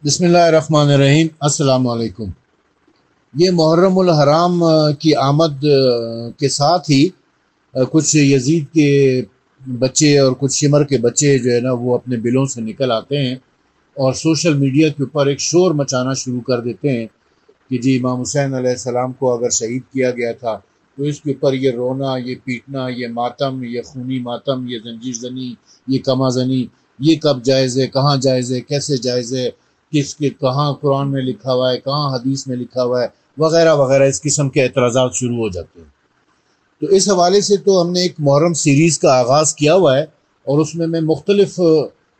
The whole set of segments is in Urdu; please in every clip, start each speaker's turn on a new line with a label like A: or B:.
A: بسم اللہ الرحمن الرحیم۔ السلام علیکم۔ یہ محرم الحرام کی آمد کے ساتھ ہی کچھ یزید کے بچے اور کچھ شمر کے بچے جو ہے نا وہ اپنے بلوں سے نکل آتے ہیں اور سوشل میڈیا کے اوپر ایک شور مچانا شروع کر دیتے ہیں کہ جی امام حسین علیہ السلام کو اگر شہید کیا گیا تھا تو اس کے اوپر یہ رونا، یہ پیٹنا، یہ ماتم، یہ خونی ماتم، یہ زنجیر زنی، یہ کما زنی، یہ کب جائز ہے، کہاں جائز ہے، کیسے جائز ہے، کس کے کہاں قرآن میں لکھا ہوا ہے، کہاں حدیث میں لکھا ہوا ہے، وغیرہ وغیرہ اس قسم کے اعتراضات شروع ہو جاتے ہیں۔ تو اس حوالے سے تو ہم نے ایک محرم سیریز کا آغاز کیا ہوا ہے اور اس میں مختلف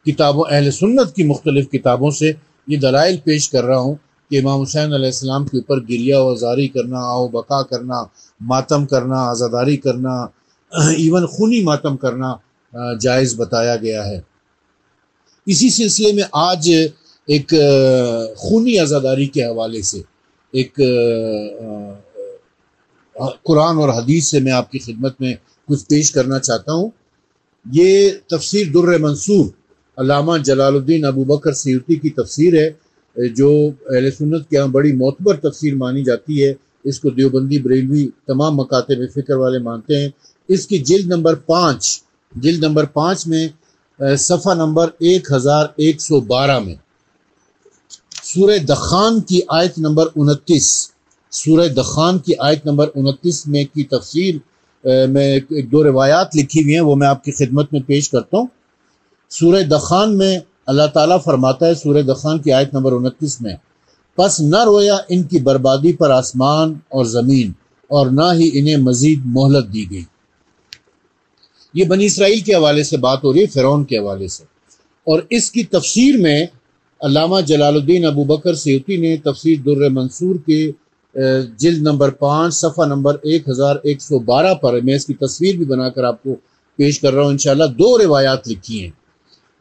A: کتابوں، اہل سنت کی مختلف کتابوں سے یہ دلائل پیش کر رہا ہوں کہ امام حسین علیہ السلام کے اوپر گریہ و زاری کرنا، آو بقا کرنا، ماتم کرنا، عزاداری کرنا، ایون خونی ماتم کرنا جائز بتایا گیا ہے۔ اسی سلسلے میں آج ایک خونی عزاداری کے حوالے سے ایک قرآن اور حدیث سے میں آپ کی خدمت میں کچھ پیش کرنا چاہتا ہوں۔ یہ تفسیر در منصور علامہ جلال الدین ابوبکر سیوطی کی تفسیر ہے جو اہل سنت کے یہاں بڑی معتبر تفسیر مانی جاتی ہے۔ اس کو دیوبندی، بریلوی، تمام مکاتب فکر والے مانتے ہیں۔ اس کی جلد نمبر 5 میں صفحہ نمبر 1112 میں سورہ دخان کی آیت نمبر 29 میں کی تفسیر میں ایک دو روایات لکھی ہوئی ہیں، وہ میں آپ کی خدمت میں پیش کرتا ہوں۔ سورہ دخان میں اللہ تعالیٰ فرماتا ہے، سورہ دخان کی آیت نمبر 29 میں، پس نہ رویا ان کی بربادی پر آسمان اور زمین، اور نہ ہی انہیں مزید مہلت دی گئی۔ یہ بنی اسرائیل کے حوالے سے بات ہو رہی ہے، فرعون کے حوالے سے۔ اور اس کی تفسیر میں علامہ جلال الدین ابوبکر سیوطی نے تفسیر در منصور کے جلد نمبر 5 صفحہ نمبر 1112 پر، میں اس کی تصویر بھی بنا کر آپ کو پیش کر رہا ہوں انشاءاللہ، 2 روایات لکھی ہیں۔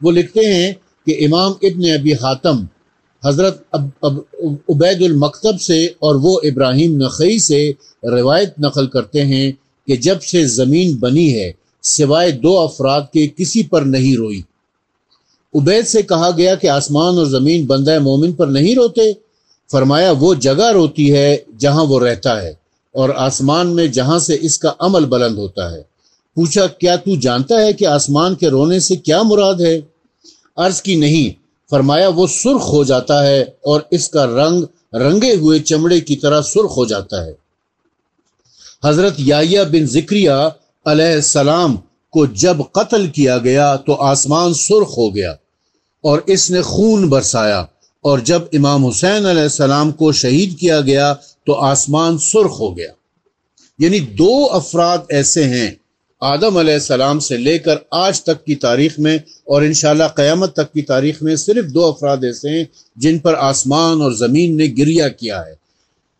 A: وہ لکھتے ہیں کہ امام ابن ابی حاتم حضرت عبید المکتب سے اور وہ ابراہیم نخعی سے روایت نقل کرتے ہیں کہ جب سے زمین بنی ہے سوائے 2 افراد کے کسی پر نہیں روئی۔ عبید سے کہا گیا کہ آسمان اور زمین بندہ مومن پر نہیں روتے؟ فرمایا وہ جگہ روتی ہے جہاں وہ رہتا ہے، اور آسمان میں جہاں سے اس کا عمل بلند ہوتا ہے۔ پوچھا کیا تو جانتا ہے کہ آسمان کے رونے سے کیا مراد ہے؟ عرض کی نہیں۔ فرمایا وہ سرخ ہو جاتا ہے اور اس کا رنگ رنگے ہوئے چمڑے کی طرح سرخ ہو جاتا ہے۔ حضرت یحییٰ بن زکریا علیہ السلام کو جب قتل کیا گیا تو آسمان سرخ ہو گیا اور اس نے خون برسایا، اور جب امام حسین علیہ السلام کو شہید کیا گیا تو آسمان سرخ ہو گیا۔ یعنی 2 افراد ایسے ہیں آدم علیہ السلام سے لے کر آج تک کی تاریخ میں، اور انشاءاللہ قیامت تک کی تاریخ میں صرف 2 افراد ایسے ہیں جن پر آسمان اور زمین نے گریہ کیا ہے۔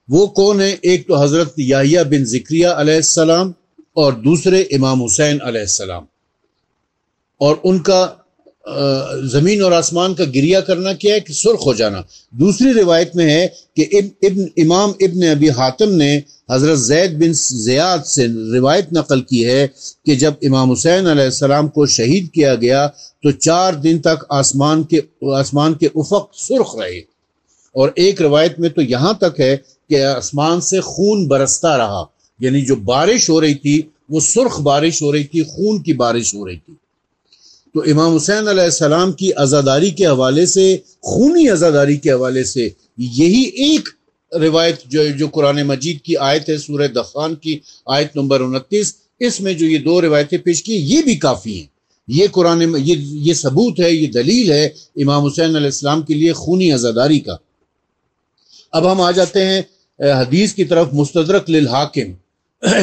A: وہ کون ہیں؟ ایک تو حضرت یحییٰ بن زکریا علیہ السلام اور دوسرے امام حسین علیہ السلام، اور ان کا زمین اور آسمان کا گریہ کرنا کیا ہے کہ سرخ ہو جانا۔ دوسری روایت میں ہے کہ امام ابن ابی حاتم نے حضرت زید بن زیاد سے روایت نقل کی ہے کہ جب امام حسین علیہ السلام کو شہید کیا گیا تو 4 دن تک آسمان کے افق سرخ رہے، اور ایک روایت میں تو یہاں تک ہے کہ آسمان سے خون برستا رہا، یعنی جو بارش ہو رہی تھی وہ سرخ بارش ہو رہی تھی، خون کی بارش ہو رہی تھی۔ تو امام حسین علیہ السلام کی عزاداری کے حوالے سے، خونی عزاداری کے حوالے سے، یہی ایک روایت جو قرآن مجید کی آیت ہے، سورہ دخان کی آیت نمبر 29، اس میں جو یہ 2 روایتیں پیش کی یہ بھی کافی ہیں۔ یہ یہ ثبوت ہے، یہ دلیل ہے امام حسین علیہ السلام کے لیے خونی عزاداری کا۔ اب ہم آ جاتے ہیں حدیث کی طرف۔ مستدرک للحاکم،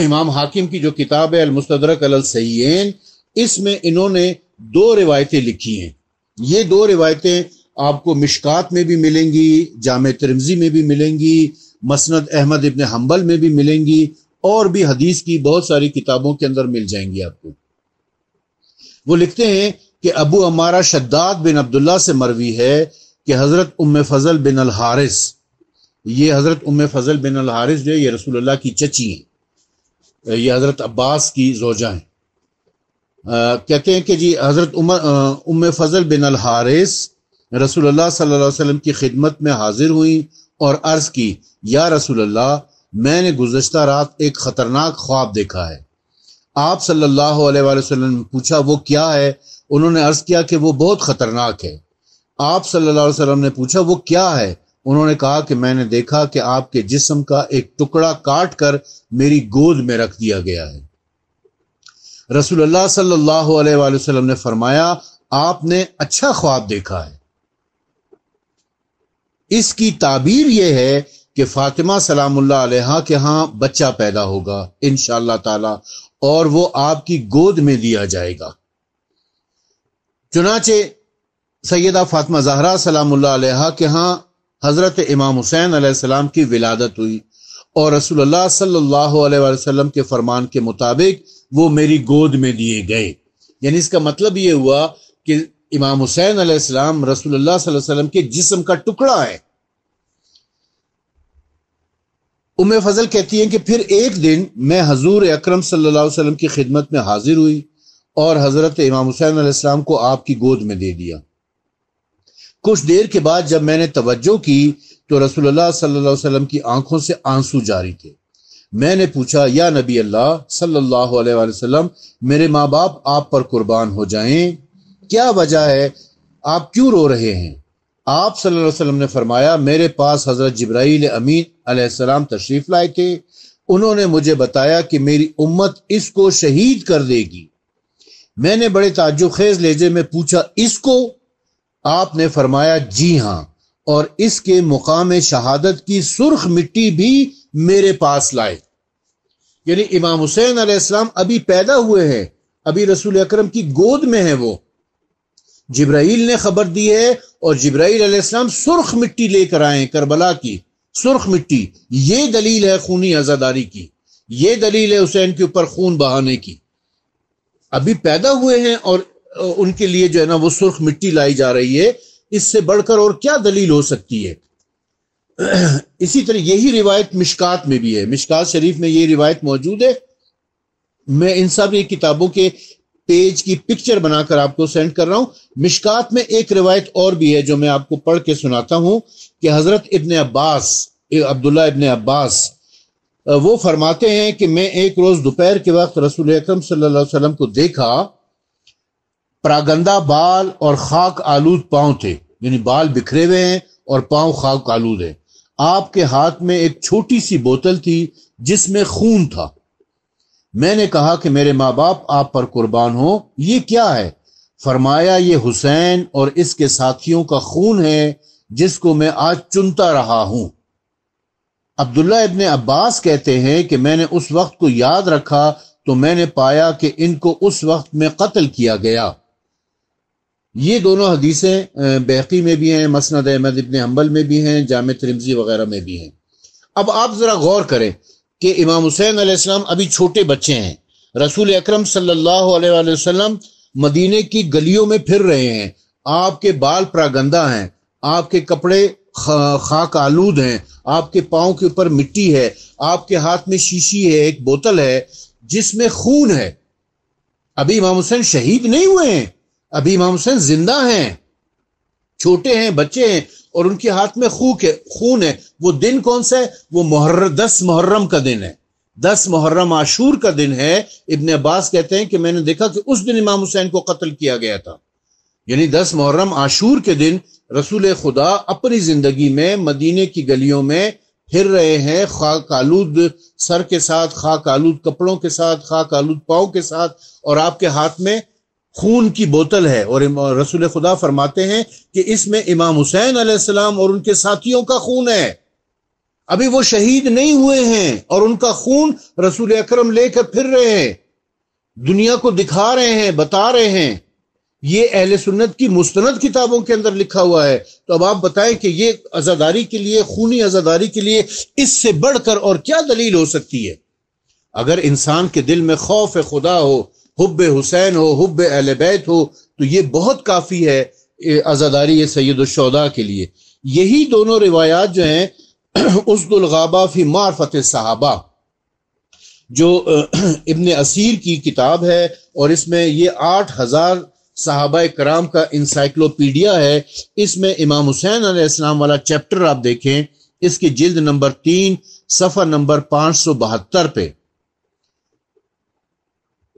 A: امام حاکم کی جو کتاب ہے المستدرک علی الصحیحین، اس میں انہوں نے 2 روایتیں لکھی ہیں۔ یہ 2 روایتیں آپ کو مشکات میں بھی ملیں گی، جامع ترمذی میں بھی ملیں گی، مسند احمد ابن حنبل میں بھی ملیں گی، اور بھی حدیث کی بہت ساری کتابوں کے اندر مل جائیں گی آپ کو۔ وہ لکھتے ہیں کہ ابو عمارہ شداد بن عبداللہ سے مروی ہے کہ حضرت ام فضل بن الحارث، یہ حضرت ام فضل بن الحارث جو ہے یہ رسول اللہ کی چچی ہیں، یہ حضرت عباس کی زوجہ ہیں۔ کہتے ہیں کہ جی حضرت ام فضل بن الحارث رسول اللہ صلی اللہ علیہ وسلم کی خدمت میں حاضر ہوئیں اور عرض کی، یا رسول اللہ، میں نے گزشتہ رات ایک خطرناک خواب دیکھا ہے۔ آپ صلی اللہ علیہ وآلہ وسلم نے پوچھا وہ کیا ہے؟ انہوں نے عرض کیا کہ وہ بہت خطرناک ہے۔ آپ صلی اللہ علیہ وسلم نے پوچھا وہ کیا ہے؟ انہوں نے کہا کہ میں نے دیکھا کہ آپ کے جسم کا ایک ٹکڑا کاٹ کر میری گود میں رکھ دیا گیا ہے۔ رسول اللہ صلی اللہ علیہ وآلہ وسلم نے فرمایا، آپ نے اچھا خواب دیکھا ہے۔ اس کی تعبیر یہ ہے کہ فاطمہ سلام اللہ علیہا کے ہاں بچہ پیدا ہوگا انشاءاللہ تعالی، اور وہ آپ کی گود میں دیا جائے گا۔ چنانچہ سیدہ فاطمہ زہرا سلام اللہ علیہا کے ہاں حضرت امام حسین علیہ السلام کی ولادت ہوئی، اور رسول اللہ صلی اللہ علیہ وسلم کے فرمان کے مطابق وہ میری گود میں دیے گئے۔ یعنی اس کا مطلب یہ ہوا کہ امام حسین علیہ السلام رسول اللہ صلی اللہ علیہ وسلم کے جسم کا ٹکڑا ہے۔ ام فضل کہتی ہیں کہ پھر ایک دن میں حضور اکرم صلی اللہ علیہ وسلم کی خدمت میں حاضر ہوئی اور حضرت امام حسین علیہ السلام کو آپ کی گود میں دے دیا۔ کچھ دیر کے بعد جب میں نے توجہ کی تو رسول اللہ صلی اللہ علیہ وسلم کی آنکھوں سے آنسو جاری تھے۔ میں نے پوچھا، یا نبی اللہ صلی اللہ علیہ وآلہ وسلم، میرے ماں باپ آپ پر قربان ہو جائیں، کیا وجہ ہے؟ آپ کیوں رو رہے ہیں؟ آپ صلی اللہ علیہ وسلم نے فرمایا، میرے پاس حضرت جبرائیل امین علیہ السلام تشریف لائے تھے، انہوں نے مجھے بتایا کہ میری امت اس کو شہید کر دے گی۔ میں نے بڑے تعجب خیز لہجے میں پوچھا، اس کو؟ آپ نے فرمایا، جی ہاں، اور اس کے مقام شہادت کی سرخ مٹی بھی میرے پاس لائے۔ یعنی امام حسین علیہ السلام ابھی پیدا ہوئے ہیں، ابھی رسول اکرم کی گود میں ہیں وہ۔ جبرائیل نے خبر دی ہے اور جبرائیل علیہ السلام سرخ مٹی لے کر آئے، کربلا کی سرخ مٹی۔ یہ دلیل ہے خونی عزاداری کی، یہ دلیل ہے حسین کے اوپر خون بہانے کی۔ ابھی پیدا ہوئے ہیں اور ان کے لیے جو ہے نا وہ سرخ مٹی لائی جا رہی ہے، اس سے بڑھ کر اور کیا دلیل ہو سکتی ہے؟ اسی طرح یہی روایت مشکات میں بھی ہے، مشکات شریف میں یہ روایت موجود ہے۔ میں ان سب کتابوں کے پیج کی پکچر بنا کر آپ کو سینڈ کر رہا ہوں۔ مشکات میں ایک روایت اور بھی ہے جو میں آپ کو پڑھ کے سناتا ہوں کہ حضرت ابن عباس، عبداللہ ابن عباس، وہ فرماتے ہیں کہ میں ایک روز دوپہر کے وقت رسول اکرم صلی اللہ علیہ وسلم کو دیکھا، پراگندہ بال اور خاک آلود پاؤں تھے، یعنی بال بکھرے ہوئے ہیں اور پاؤں خاک آلود ہیں۔ آپ کے ہاتھ میں ایک چھوٹی سی بوتل تھی جس میں خون تھا۔ میں نے کہا کہ میرے ماں باپ آپ پر قربان ہو، یہ کیا ہے؟ فرمایا، یہ حسین اور اس کے ساتھیوں کا خون ہے جس کو میں آج چنتا رہا ہوں۔ عبداللہ ابن عباس کہتے ہیں کہ میں نے اس وقت کو یاد رکھا تو میں نے پایا کہ ان کو اس وقت میں قتل کیا گیا۔ یہ دونوں حدیثیں بیہقی میں بھی ہیں، مسند احمد ابن حنبل میں بھی ہیں، جامع ترمذی وغیرہ میں بھی ہیں۔ اب آپ ذرا غور کریں کہ امام حسین علیہ السلام ابھی چھوٹے بچے ہیں، رسول اکرم صلی اللہ علیہ وآلہ وسلم مدینے کی گلیوں میں پھر رہے ہیں، آپ کے بال پراگندہ ہیں، آپ کے کپڑے خاک آلود ہیں، آپ کے پاؤں کے اوپر مٹی ہے، آپ کے ہاتھ میں شیشی ہے، ایک بوتل ہے جس میں خون ہے۔ ابھی امام حسین شہید نہیں ہوئے ہیں، ابھی امام حسین زندہ ہیں، چھوٹے ہیں، بچے ہیں، اور ان کے ہاتھ میں خون ہے۔ وہ دن کون سا ہے؟ وہ 10 محرم کا دن ہے، 10 محرم عاشور کا دن ہے۔ ابن عباس کہتے ہیں کہ میں نے دیکھا کہ اس دن امام حسین کو قتل کیا گیا تھا، یعنی 10 محرم عاشور کے دن رسول خدا اپنی زندگی میں مدینے کی گلیوں میں پھر رہے ہیں، خاک آلود سر کے ساتھ، خاک آلود کپڑوں کے ساتھ، خاک آلود پاؤں کے ساتھ، اور آپ کے ہاتھ میں خون کی بوتل ہے۔ اور رسول خدا فرماتے ہیں کہ اس میں امام حسین علیہ السلام اور ان کے ساتھیوں کا خون ہے، ابھی وہ شہید نہیں ہوئے ہیں، اور ان کا خون رسول اکرم لے کر پھر رہے ہیں، دنیا کو دکھا رہے ہیں، بتا رہے ہیں۔ یہ اہل سنت کی مستند کتابوں کے اندر لکھا ہوا ہے۔ تو اب آپ بتائیں کہ یہ عزاداری کے لیے، خونی عزاداری کے لیے اس سے بڑھ کر اور کیا دلیل ہو سکتی ہے؟ اگر انسان کے دل میں خوف خدا ہو، حب حسین ہو، حب اہل بیت ہو، تو یہ بہت کافی ہے عزاداری سید الشہداء کے لیے۔ یہی دونوں روایات جو ہیں، اسد الغابہ فی معرفت الصحابہ، جو ابن اسیر کی کتاب ہے، اور اس میں یہ 8000 صحابہ کرام کا انسائکلوپیڈیا ہے، اس میں امام حسین علیہ السلام والا چیپٹر آپ دیکھیں، اس کی جلد نمبر 3 صفحہ نمبر 572 پہ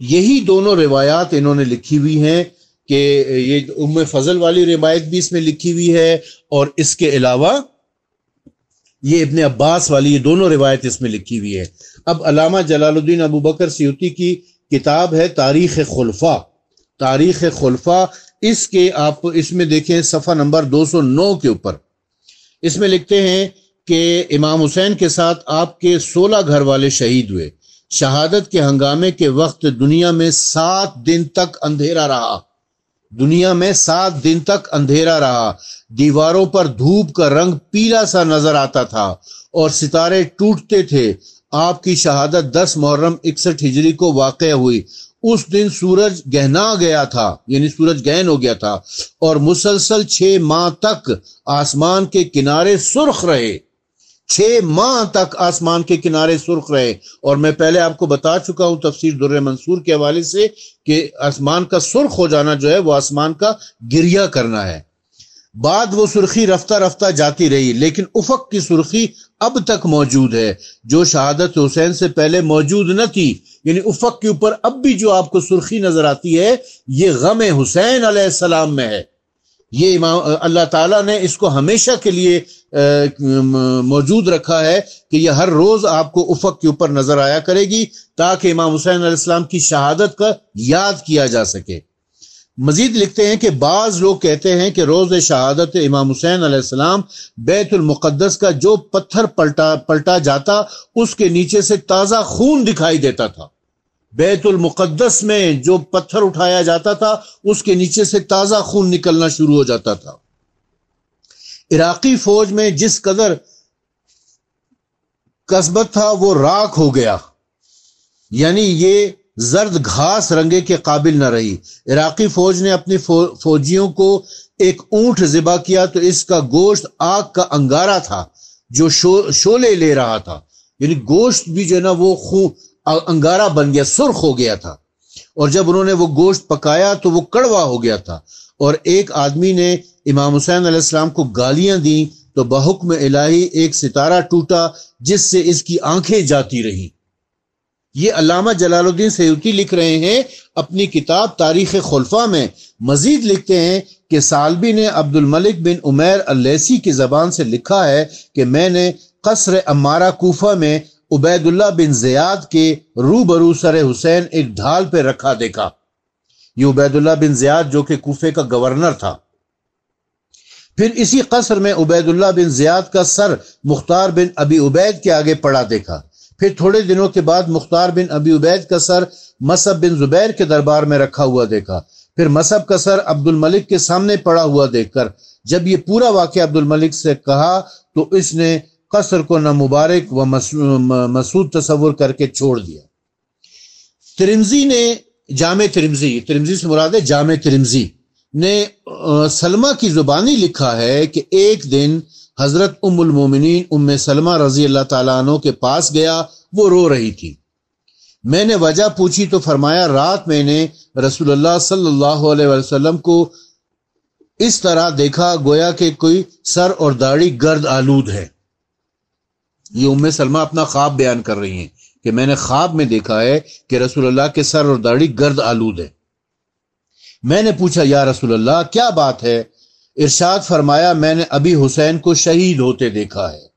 A: یہی دونوں روایات انہوں نے لکھی ہوئی ہیں کہ یہ ام فضل والی روایت بھی اس میں لکھی ہوئی ہے، اور اس کے علاوہ یہ ابن عباس والی، یہ دونوں روایت اس میں لکھی ہوئی ہے۔ اب علامہ جلال الدین ابو بکر سیوطی کی کتاب ہے تاریخ خلفاء، تاریخ خلفاء، اس کے آپ اس میں دیکھیں صفحہ نمبر 209 کے اوپر اس میں لکھتے ہیں کہ امام حسین کے ساتھ آپ کے 16 گھر والے شہید ہوئے۔ شہادت کے ہنگامے کے وقت دنیا میں 7 دن تک اندھیرا رہا، دنیا میں 7 دن تک اندھیرا رہا، دیواروں پر دھوپ کا رنگ پیلا سا نظر آتا تھا اور ستارے ٹوٹتے تھے۔ آپ کی شہادت 10 محرم 61 ہجری کو واقع ہوئی۔ اس دن سورج گہنا گیا تھا، یعنی سورج گہن ہو گیا تھا، اور مسلسل 6 ماہ تک آسمان کے کنارے سرخ رہے، 6 ماہ تک آسمان کے کنارے سرخ رہے۔ اور میں پہلے آپ کو بتا چکا ہوں تفسیر در منصور کے حوالے سے کہ آسمان کا سرخ ہو جانا جو ہے وہ آسمان کا گریہ کرنا ہے۔ بعد وہ سرخی رفتہ رفتہ جاتی رہی، لیکن افق کی سرخی اب تک موجود ہے جو شہادت حسین سے پہلے موجود نہ تھی، یعنی افق کے اوپر اب بھی جو آپ کو سرخی نظر آتی ہے یہ غم حسین علیہ السلام میں ہے۔ یہ اللہ تعالیٰ نے اس کو ہمیشہ کے لیے موجود رکھا ہے کہ یہ ہر روز آپ کو افق کے اوپر نظر آیا کرے گی تاکہ امام حسین علیہ السلام کی شہادت کا یاد کیا جا سکے۔ مزید لکھتے ہیں کہ بعض لوگ کہتے ہیں کہ روز شہادت امام حسین علیہ السلام بیت المقدس کا جو پتھر پلٹا جاتا اس کے نیچے سے تازہ خون دکھائی دیتا تھا۔ بیت المقدس میں جو پتھر اٹھایا جاتا تھا اس کے نیچے سے تازہ خون نکلنا شروع ہو جاتا تھا۔ عراقی فوج میں جس قدر کسبت تھا وہ راکھ ہو گیا، یعنی یہ زرد گھاس رنگے کے قابل نہ رہی۔ عراقی فوج نے اپنی فوجیوں کو ایک اونٹ ذبح کیا تو اس کا گوشت آگ کا انگارہ تھا جو شعلے لے رہا تھا، یعنی گوشت بھی جو ہے نا وہ انگارہ بن گیا، سرخ ہو گیا تھا، اور جب انہوں نے وہ گوشت پکایا تو وہ کڑوا ہو گیا تھا۔ اور ایک آدمی نے امام حسین علیہ السلام کو گالیاں دیں تو بحکم الہی ایک ستارہ ٹوٹا جس سے اس کی آنکھیں جاتی رہیں۔ یہ علامہ جلال الدین سیوطی لکھ رہے ہیں اپنی کتاب تاریخ خلفاء میں۔ مزید لکھتے ہیں کہ سالبی نے عبد الملک بن عمیر اللیثی کی زبان سے لکھا ہے کہ میں نے قصر عمارہ کوفہ میں عبید اللہ بن زیاد کے روبرو سر حسین ایک ڈھال پہ رکھا دیکھا۔ یہ عبید اللہ بن زیاد جو کہ کوفے کا گورنر تھا۔ پھر اسی قصر میں عبید اللہ بن زیاد کا سر مختار بن ابی عبید کے آگے پڑا دیکھا۔ پھر تھوڑے دنوں کے بعد مختار بن ابی عبید کا سر مصعب بن زبیر کے دربار میں رکھا ہوا دیکھا۔ پھر مصعب کا سر عبد الملک کے سامنے پڑا ہوا دیکھ کر جب یہ پورا واقعہ عبد الملک سے کہا تو اس نے قصر کو نہ مبارک و مسعود تصور کر کے چھوڑ دیا۔ ترمذی نے جامع ترمذی سے مراد ہے جامع ترمذی نے سلمہ کی زبانی لکھا ہے کہ ایک دن حضرت ام المومنین ام سلمہ رضی اللہ تعالیٰ عنہ کے پاس گیا، وہ رو رہی تھی۔ میں نے وجہ پوچھی تو فرمایا رات میں نے رسول اللہ صلی اللہ علیہ وسلم کو اس طرح دیکھا گویا کہ کوئی سر اور داڑھی گرد آلود ہے۔ یہ ام سلمہ اپنا خواب بیان کر رہی ہیں کہ میں نے خواب میں دیکھا ہے کہ رسول اللہ کے سر اور داڑھی گرد آلود ہے۔ میں نے پوچھا یا رسول اللہ کیا بات ہے؟ ارشاد فرمایا میں نے ابھی حسین کو شہید ہوتے دیکھا ہے۔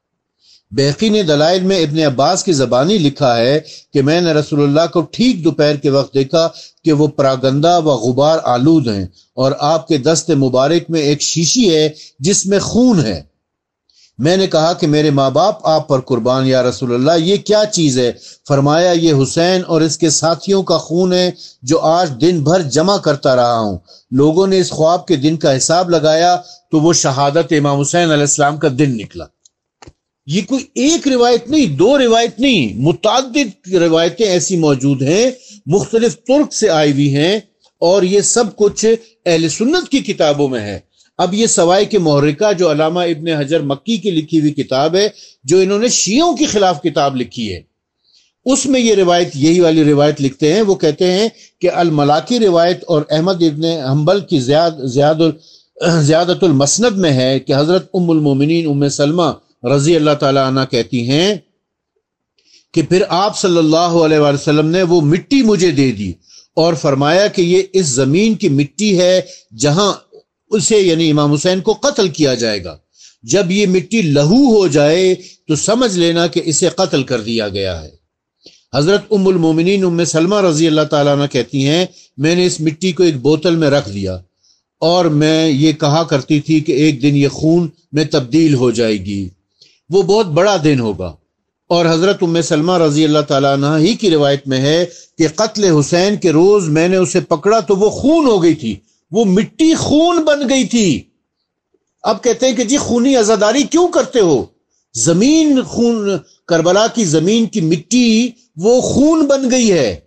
A: بیہقی نے دلائل میں ابن عباس کی زبانی لکھا ہے کہ میں نے رسول اللہ کو ٹھیک دوپہر کے وقت دیکھا کہ وہ پراگندہ و غبار آلود ہیں اور آپ کے دست مبارک میں ایک شیشی ہے جس میں خون ہے۔ میں نے کہا کہ میرے ماں باپ آپ پر قربان یا رسول اللہ، یہ کیا چیز ہے؟ فرمایا یہ حسین اور اس کے ساتھیوں کا خون ہے جو آج دن بھر جمع کرتا رہا ہوں۔ لوگوں نے اس خواب کے دن کا حساب لگایا تو وہ شہادت امام حسین علیہ السلام کا دن نکلا۔ یہ کوئی ایک روایت نہیں، دو روایت نہیں، متعدد روایتیں ایسی موجود ہیں، مختلف طرق سے آئی ہوئی ہیں، اور یہ سب کچھ اہل سنت کی کتابوں میں ہے۔ اب یہ سوائے کے محرکہ جو علامہ ابن حجر مکی کی لکھی ہوئی کتاب ہے، جو انہوں نے شیعوں کے خلاف کتاب لکھی ہے، اس میں یہ روایت، یہی والی روایت لکھتے ہیں، وہ کہتے ہیں کہ الملاکی روایت اور احمد ابن حنبل کی زیادت المسند میں ہے کہ حضرت ام المومنین ام سلمہ رضی اللہ تعالی عنہ کہتی ہیں کہ پھر آپ صلی اللہ علیہ وآلہ وسلم نے وہ مٹی مجھے دے دی اور فرمایا کہ یہ اس زمین کی مٹی ہے جہاں اسے یعنی امام حسین کو قتل کیا جائے گا، جب یہ مٹی لہو ہو جائے تو سمجھ لینا کہ اسے قتل کر دیا گیا ہے۔ حضرت ام المومنین ام سلمہ رضی اللہ تعالیٰ عنہ کہتی ہیں میں نے اس مٹی کو ایک بوتل میں رکھ دیا اور میں یہ کہا کرتی تھی کہ ایک دن یہ خون میں تبدیل ہو جائے گی، وہ بہت بڑا دن ہوگا۔ اور حضرت ام سلمہ رضی اللہ تعالیٰ عنہ ہی کی روایت میں ہے کہ قتل حسین کے روز میں نے اسے پکڑا تو وہ خون ہو گئی تھی، وہ مٹی خون بن گئی تھی۔ اب کہتے ہیں کہ جی خونی عزاداری کیوں کرتے ہو؟ زمین خون، کربلا کی زمین کی مٹی وہ خون بن گئی ہے۔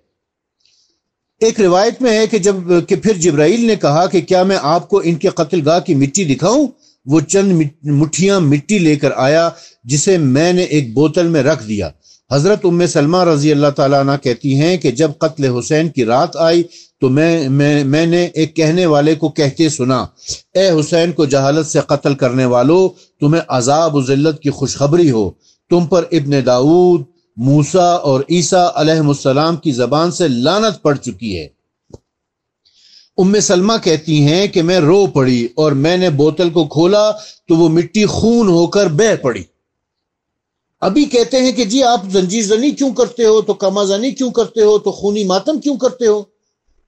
A: ایک روایت میں ہے کہ پھر جبرائیل نے کہا کہ کیا میں آپ کو ان کے قتل گاہ کی مٹی دکھاؤں؟ وہ چند مٹھیاں مٹی لے کر آیا جسے میں نے ایک بوتل میں رکھ دیا۔ حضرت ام سلمہ رضی اللہ تعالیٰ عنہ کہتی ہیں کہ جب قتل حسین کی رات آئی تو میں نے ایک کہنے والے کو کہتے سنا، اے حسین کو جہالت سے قتل کرنے والو، تمہیں عذاب و ذلت کی خوشخبری ہو، تم پر ابن داؤد، موسیٰ اور عیسیٰ علیہ السلام کی زبان سے لعنت پڑ چکی ہے۔ ام سلمہ کہتی ہیں کہ میں رو پڑی اور میں نے بوتل کو کھولا تو وہ مٹی خون ہو کر بہہ پڑی۔ ابھی کہتے ہیں کہ جی آپ زنجیر زنی کیوں کرتے ہو، تو کما زنی کیوں کرتے ہو، تو خونی ماتم کیوں کرتے ہو؟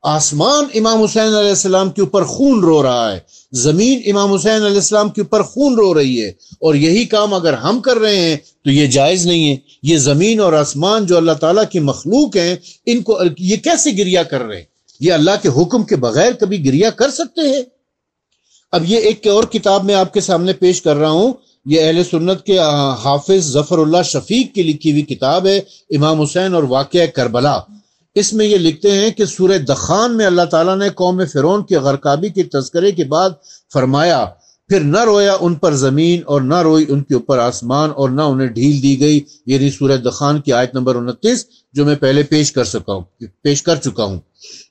A: آسمان امام حسین علیہ السلام کے اوپر خون رو رہا ہے، زمین امام حسین علیہ السلام کے اوپر خون رو رہی ہے، اور یہی کام اگر ہم کر رہے ہیں تو یہ جائز نہیں ہے۔ یہ زمین اور آسمان جو اللہ تعالیٰ کی مخلوق ہیں، ان کو یہ کیسے گریہ کر رہے ہیں؟ یہ اللہ کے حکم کے بغیر کبھی گریہ کر سکتے ہیں؟ اب یہ ایک اور کتاب میں آپ کے سامنے پیش کر رہا ہوں، یہ اہل سنت کے حافظ ظفر اللہ شفیق کی لکھی ہوئی کتاب ہے امام حسین اور واقعہ کربلا۔ اس میں یہ لکھتے ہیں کہ سورہ دخان میں اللہ تعالیٰ نے قوم فرعون کے غرقابی کے تذکرے کے بعد فرمایا، پھر نہ رویا ان پر زمین اور نہ روئی ان کے اوپر آسمان اور نہ انہیں ڈھیل دی گئی، یعنی سورہ دخان کی آیت نمبر 29 جو میں پہلے پیش کر چکا ہوں۔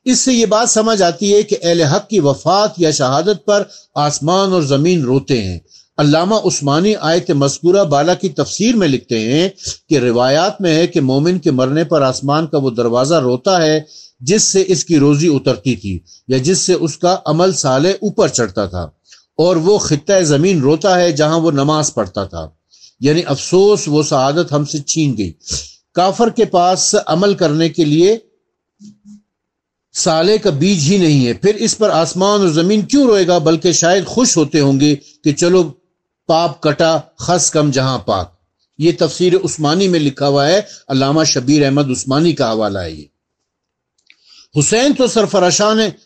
A: اس سے یہ بات سمجھ آتی ہے کہ اہل حق کی وفات یا شہادت پر آسمان اور زمین روتے ہیں۔ علامہ عثمانی آیت مذکورہ بالا کی تفسیر میں لکھتے ہیں کہ روایات میں ہے کہ مومن کے مرنے پر آسمان کا وہ دروازہ روتا ہے جس سے اس کی روزی اترتی تھی یا جس سے اس کا عمل صالح اوپر چڑھتا تھا، اور وہ خطہ زمین روتا ہے جہاں وہ نماز پڑھتا تھا، یعنی افسوس وہ سعادت ہم سے چھین گئی۔ کافر کے پاس عمل کرنے کے لیے صالح کا بیج ہی نہیں ہے، پھر اس پر آسمان اور زمین کیوں روئے گا؟ بلکہ شاید خوش ہوتے ہوں گے کہ چلو پاپ کٹا خس کم جہاں پاک۔ یہ تفسیر عثمانی میں لکھا ہوا ہے، علامہ شبیر احمد عثمانی کا حوالہ ہے۔ یہ حسین تو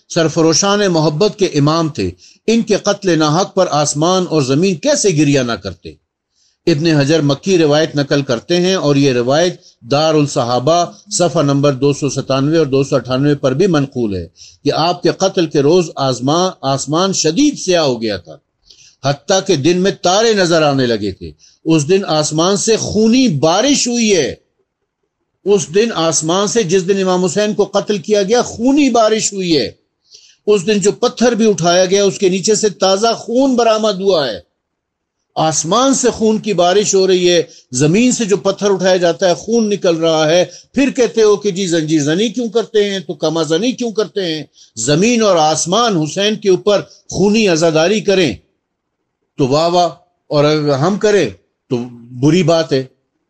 A: سرفروشان محبت کے امام تھے، ان کے قتل ناحق پر آسمان اور زمین کیسے گریہ نہ کرتے؟ ابن حجر مکی روایت نقل کرتے ہیں، اور یہ روایت دار الصحابہ صفحہ نمبر 297 اور 298 پر بھی منقول ہے کہ آپ کے قتل کے روز آسمان شدید سیاہ ہو گیا تھا، حتیٰ کہ دن میں تارے نظر آنے لگے تھے۔ اس دن آسمان سے خونی بارش ہوئی ہے، اس دن آسمان سے جس دن امام حسین کو قتل کیا گیا خونی بارش ہوئی ہے۔ اس دن جو پتھر بھی اٹھایا گیا اس کے نیچے سے تازہ خون برآمد ہوا ہے۔ آسمان سے خون کی بارش ہو رہی ہے، زمین سے جو پتھر اٹھایا جاتا ہے خون نکل رہا ہے، پھر کہتے ہو کہ جی زنجیر زنی کیوں کرتے ہیں، تو کما زنی کیوں کرتے ہیں؟ زمین اور آسمان حسین کے اوپر خونی عزاداری کریں تو واہ واہ، اور اگر ہم کریں تو بری بات ہے۔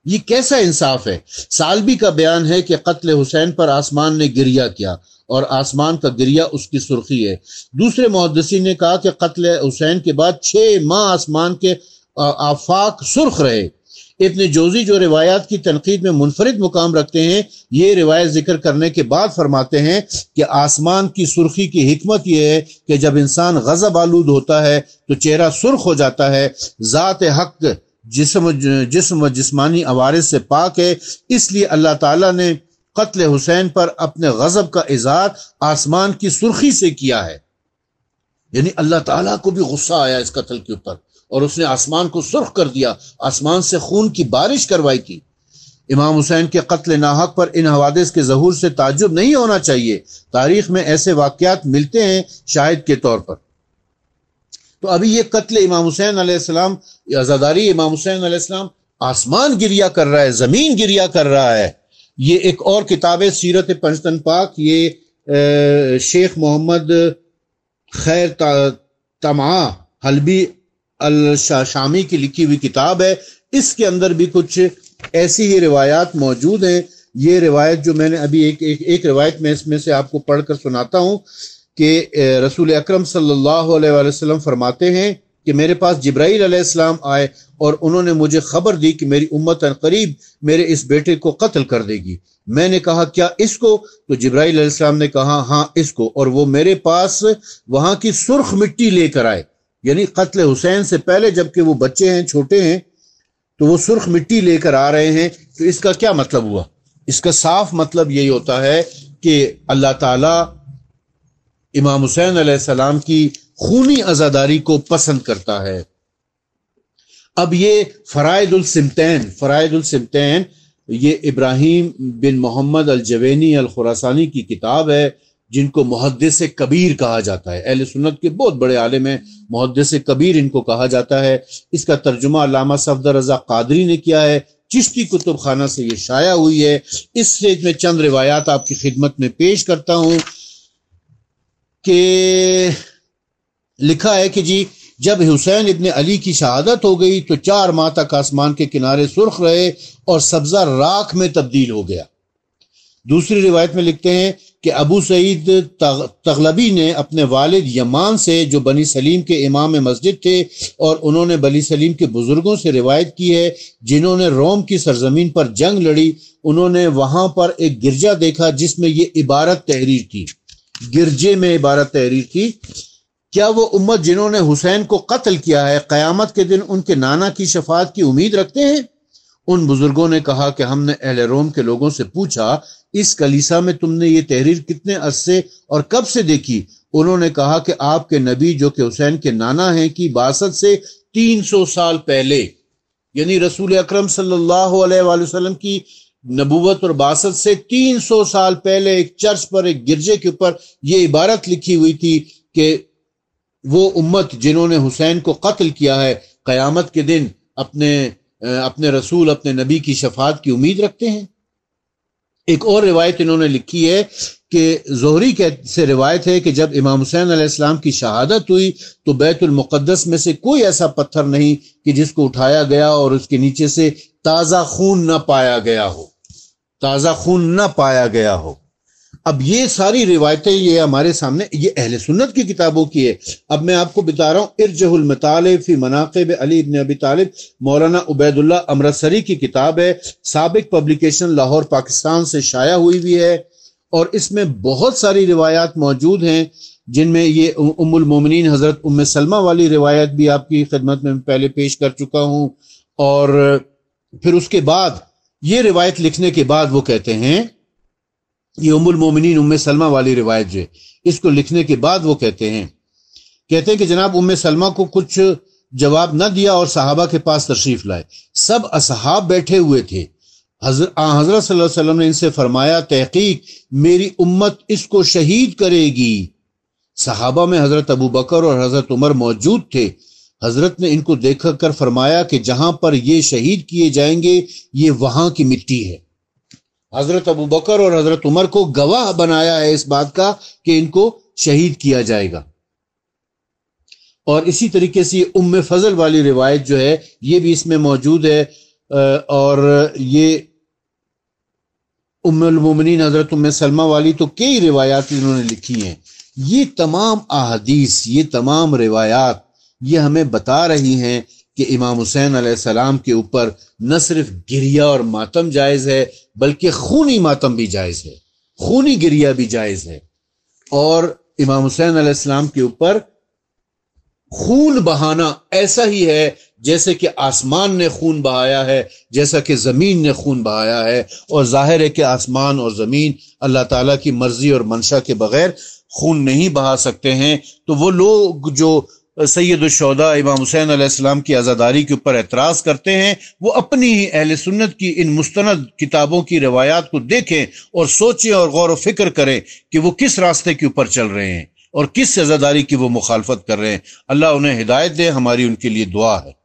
A: یہ کیسا انصاف ہے؟ سالبی کا بیان ہے کہ قتل حسین پر آسمان نے گریہ کیا، اور آسمان کا گریہ اس کی سرخی ہے۔ دوسرے محدثین نے کہا کہ قتل حسین کے بعد 6 ماہ آسمان کے آفاق سرخ رہے۔ ابن جوزی جو روایات کی تنقید میں منفرد مقام رکھتے ہیں، یہ روایت ذکر کرنے کے بعد فرماتے ہیں کہ آسمان کی سرخی کی حکمت یہ ہے کہ جب انسان غضب آلود ہوتا ہے تو چہرہ سرخ ہو جاتا ہے۔ ذات حق جسم و جسمانی عوارض سے پاک ہے، اس لیے اللہ تعالیٰ نے قتل حسین پر اپنے غضب کا اظہار آسمان کی سرخی سے کیا ہے، یعنی اللہ تعالیٰ کو بھی غصہ آیا اس قتل کے اوپر، اور اس نے آسمان کو سرخ کر دیا، آسمان سے خون کی بارش کروائی تھی۔ امام حسین کے قتل ناحق پر ان حوادث کے ظہور سے تعجب نہیں ہونا چاہیے۔ تاریخ میں ایسے واقعات ملتے ہیں شاہد کے طور پر۔ تو ابھی یہ قتل امام حسین علیہ السلام، عزاداری امام حسین علیہ السلام، آسمان گریا کر رہا ہے، زمین گریا کر رہا ہے۔ یہ ایک اور کتاب ہے سیرت پنجتن پاک، یہ شیخ محمد خیر طمعہ حلبی الشامی کی لکھی ہوئی کتاب ہے۔ اس کے اندر بھی کچھ ایسی ہی روایات موجود ہیں۔ یہ روایت جو میں نے ابھی ایک روایت میں اس میں سے آپ کو پڑھ کر سناتا ہوں کہ رسول اکرم صلی اللہ علیہ وآلہ وسلم فرماتے ہیں کہ میرے پاس جبرائیل علیہ السلام آئے اور انہوں نے مجھے خبر دی کہ میری امت قریب میرے اس بیٹے کو قتل کر دے گی۔ میں نے کہا کیا اس کو؟ تو جبرائیل علیہ السلام نے کہا ہاں اس کو، اور وہ میرے پاس وہاں کی سرخ مٹی لے کر آئے، یعنی قتل حسین سے پہلے جبکہ وہ بچے ہیں، چھوٹے ہیں، تو وہ سرخ مٹی لے کر آ رہے ہیں۔ تو اس کا کیا مطلب ہوا؟ اس کا صاف مطلب یہی ہوتا ہے کہ اللہ تعالی امام حسین علیہ السلام کی خونی عزاداری کو پسند کرتا ہے۔ اب یہ فرائض السمتین یہ ابراہیم بن محمد الجوینی الخراسانی کی کتاب ہے، جن کو محدث کبیر کہا جاتا ہے۔ اہل سنت کے بہت بڑے عالم ہیں، محدث کبیر ان کو کہا جاتا ہے۔ اس کا ترجمہ علامہ صفدر رضا قادری نے کیا ہے، چشتی کتب خانہ سے یہ شائع ہوئی ہے۔ اس سے میں چند روایات آپ کی خدمت میں پیش کرتا ہوں کہ لکھا ہے کہ جی جب حسین ابن علی کی شہادت ہو گئی تو 4 ماہ تک آسمان کے کنارے سرخ رہے اور سبزہ راکھ میں تبدیل ہو گیا۔ دوسری روایت میں لکھتے ہیں کہ ابو سعید تغلبی نے اپنے والد یمان سے، جو بنی سلیم کے امام مسجد تھے، اور انہوں نے بنی سلیم کے بزرگوں سے روایت کی ہے جنہوں نے روم کی سرزمین پر جنگ لڑی، انہوں نے وہاں پر ایک گرجا دیکھا جس میں یہ عبارت تحریر تھی، گرجے میں عبارت تحریر تھی، کیا وہ امت جنہوں نے حسین کو قتل کیا ہے قیامت کے دن ان کے نانا کی شفاعت کی امید رکھتے ہیں؟ ان بزرگوں نے کہا کہ ہم نے اہل روم کے لوگوں سے پوچھا اس کلیسا میں تم نے یہ تحریر کتنے عرصے اور کب سے دیکھی؟ انہوں نے کہا کہ آپ کے نبی جو کہ حسین کے نانا ہیں کی بعثت سے 300 سال پہلے، یعنی رسول اکرم صلی اللہ علیہ وآلہ وسلم کی نبوت اور بعثت سے 300 سال پہلے ایک چرچ پر، ایک گرجے کے اوپر یہ عبارت لکھی ہوئی تھی کہ وہ امت جنہوں نے حسین کو قتل کیا ہے قیامت کے دن اپنے رسول، اپنے نبی کی شفاعت کی امید رکھتے ہیں۔ ایک اور روایت انہوں نے لکھی ہے کہ زہری سے روایت ہے کہ جب امام حسین علیہ السلام کی شہادت ہوئی تو بیت المقدس میں سے کوئی ایسا پتھر نہیں کہ جس کو اٹھایا گیا اور اس کے نیچے سے تازہ خون نہ پایا گیا ہو۔ اب یہ ساری روایتیں یہ ہمارے سامنے، یہ اہل سنت کی کتابوں کی ہے۔ اب میں آپ کو بتا رہا ہوں ارجح المطالب فی مناقب علی بن ابی طالب، مولانا عبید اللہ امرتسری کی کتاب ہے، سابق پبلیکیشن لاہور پاکستان سے شائع ہوئی بھی ہے، اور اس میں بہت ساری روایات موجود ہیں جن میں یہ ام المومنین حضرت ام سلمہ والی روایت بھی آپ کی خدمت میں پہلے پیش کر چکا ہوں، اور پھر اس کے بعد یہ روایت لکھنے کے بعد وہ کہتے ہیں، یہ ام المومنین ام سلمہ والی روایت جو ہے اس کو لکھنے کے بعد وہ کہتے ہیں کہ جناب ام سلمہ کو کچھ جواب نہ دیا اور صحابہ کے پاس تشریف لائے، سب اصحاب بیٹھے ہوئے تھے، حضرت صلی اللہ علیہ وسلم نے ان سے فرمایا تحقیق میری امت اس کو شہید کرے گی۔ صحابہ میں حضرت ابو بکر اور حضرت عمر موجود تھے، حضرت نے ان کو دیکھ کر فرمایا کہ جہاں پر یہ شہید کیے جائیں گے یہ وہاں کی مٹی ہے۔ حضرت ابو بکر اور حضرت عمر کو گواہ بنایا ہے اس بات کا کہ ان کو شہید کیا جائے گا۔ اور اسی طریقے سے ام فضل والی روایت جو ہے یہ بھی اس میں موجود ہے، اور یہ ام المومنین حضرت ام سلمہ والی تو کئی روایات انہوں نے لکھی ہیں۔ یہ تمام احادیث، یہ تمام روایات یہ ہمیں بتا رہی ہیں کہ امام حسین علیہ السلام کے اوپر نہ صرف گریہ اور ماتم جائز ہے بلکہ خونی ماتم بھی جائز ہے، خونی گریہ بھی جائز ہے، اور امام حسین علیہ السلام کے اوپر خون بہانا ایسا ہی ہے جیسے کہ آسمان نے خون بہایا ہے، جیسا کہ زمین نے خون بہایا ہے، اور ظاہر ہے کہ آسمان اور زمین اللہ تعالیٰ کی مرضی اور منشا کے بغیر خون نہیں بہا سکتے ہیں۔ تو وہ لوگ جو سید الشہداء امام حسین علیہ السلام کی عزاداری کے اوپر اعتراض کرتے ہیں، وہ اپنی ہی اہل سنت کی ان مستند کتابوں کی روایات کو دیکھیں اور سوچیں اور غور و فکر کریں کہ وہ کس راستے کے اوپر چل رہے ہیں اور کس عزاداری کی وہ مخالفت کر رہے ہیں۔ اللہ انہیں ہدایت دے، ہماری ان کے لیے دعا ہے۔